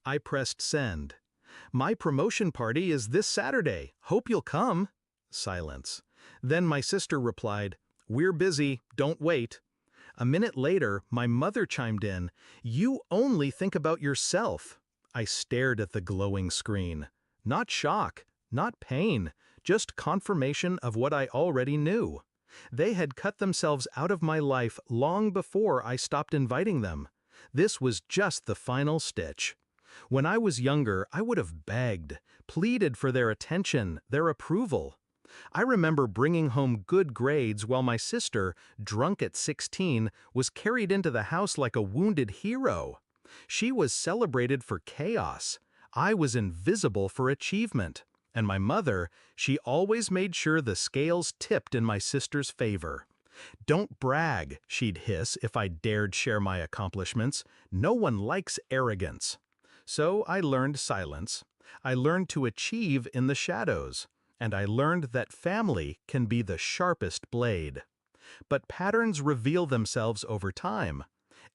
I pressed send. My promotion party is this Saturday. Hope you'll come. Silence. Then my sister replied, "We're busy, don't wait." A minute later, my mother chimed in, "You only think about yourself." I stared at the glowing screen. Not shock, not pain, just confirmation of what I already knew. They had cut themselves out of my life long before I stopped inviting them. This was just the final stitch. When I was younger, I would have begged, pleaded for their attention, their approval. I remember bringing home good grades while my sister, drunk at 16, was carried into the house like a wounded hero. She was celebrated for chaos. I was invisible for achievement. And my mother, she always made sure the scales tipped in my sister's favor. "Don't brag," she'd hiss if I dared share my accomplishments. "No one likes arrogance." So I learned silence. I learned to achieve in the shadows. And I learned that family can be the sharpest blade. But patterns reveal themselves over time.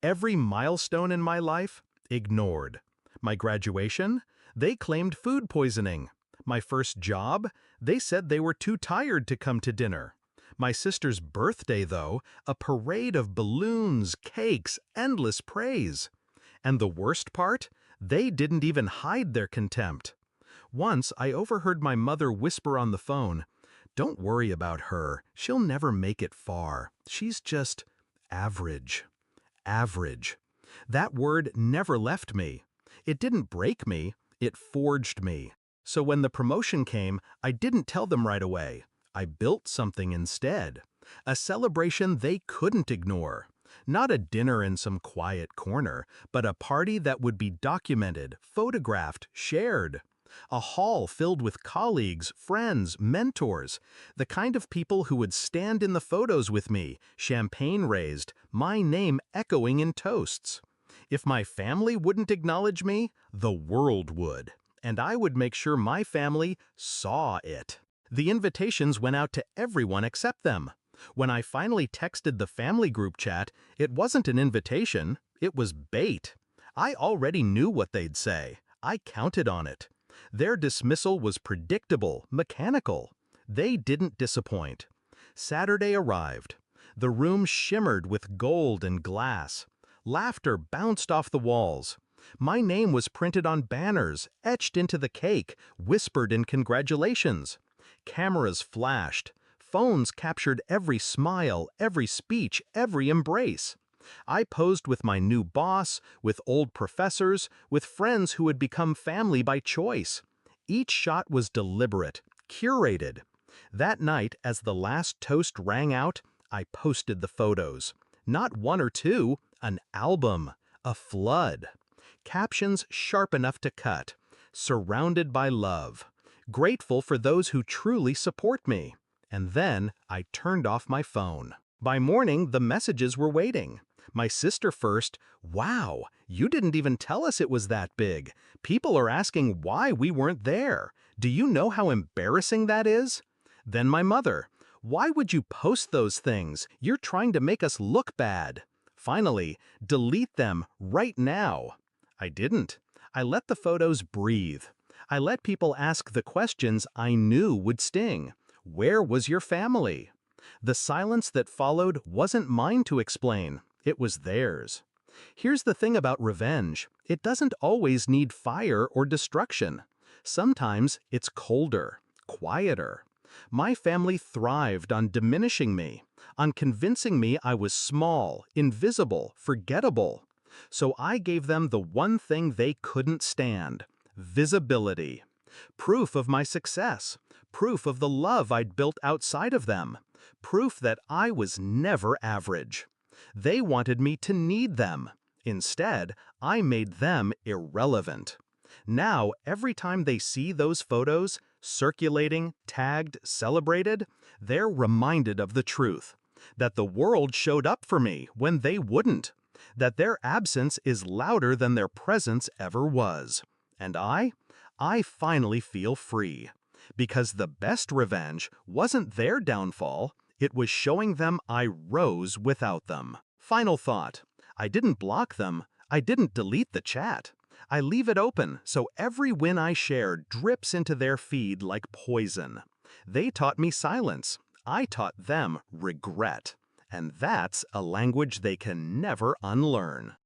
Every milestone in my life, ignored. My graduation, they claimed food poisoning. My first job, they said they were too tired to come to dinner. My sister's birthday, though, a parade of balloons, cakes, endless praise. And the worst part, they didn't even hide their contempt. Once, I overheard my mother whisper on the phone, "Don't worry about her. She'll never make it far. She's just average." Average. That word never left me. It didn't break me, it forged me. So when the promotion came, I didn't tell them right away. I built something instead. A celebration they couldn't ignore. Not a dinner in some quiet corner, but a party that would be documented, photographed, shared. A hall filled with colleagues, friends, mentors, the kind of people who would stand in the photos with me, champagne raised, my name echoing in toasts. If my family wouldn't acknowledge me, the world would. And I would make sure my family saw it. The invitations went out to everyone except them. When I finally texted the family group chat, it wasn't an invitation, it was bait. I already knew what they'd say. I counted on it. Their dismissal was predictable, mechanical. They didn't disappoint. Saturday arrived. The room shimmered with gold and glass. Laughter bounced off the walls. My name was printed on banners, etched into the cake, whispered in congratulations. Cameras flashed. Phones captured every smile, every speech, every embrace. I posed with my new boss, with old professors, with friends who had become family by choice. Each shot was deliberate, curated. That night, as the last toast rang out, I posted the photos. Not one or two, an album, a flood. Captions sharp enough to cut. Surrounded by love. Grateful for those who truly support me. And then I turned off my phone. By morning, the messages were waiting. My sister first, "Wow, you didn't even tell us it was that big. People are asking why we weren't there. Do you know how embarrassing that is?" Then my mother, "Why would you post those things? You're trying to make us look bad." Finally, "Delete them right now." I didn't. I let the photos breathe. I let people ask the questions I knew would sting. Where was your family? The silence that followed wasn't mine to explain. It was theirs. Here's the thing about revenge. It doesn't always need fire or destruction. Sometimes it's colder, quieter. My family thrived on diminishing me, on convincing me I was small, invisible, forgettable. So I gave them the one thing they couldn't stand: visibility. Proof of my success. Proof of the love I'd built outside of them. Proof that I was never average. They wanted me to need them. Instead, I made them irrelevant. Now, every time they see those photos, circulating, tagged, celebrated, they're reminded of the truth. That the world showed up for me when they wouldn't. That their absence is louder than their presence ever was. And I finally feel free. Because the best revenge wasn't their downfall, it was showing them I rose without them. Final thought. I didn't block them. I didn't delete the chat. I leave it open so every win I share drips into their feed like poison. They taught me silence. I taught them regret. And that's a language they can never unlearn.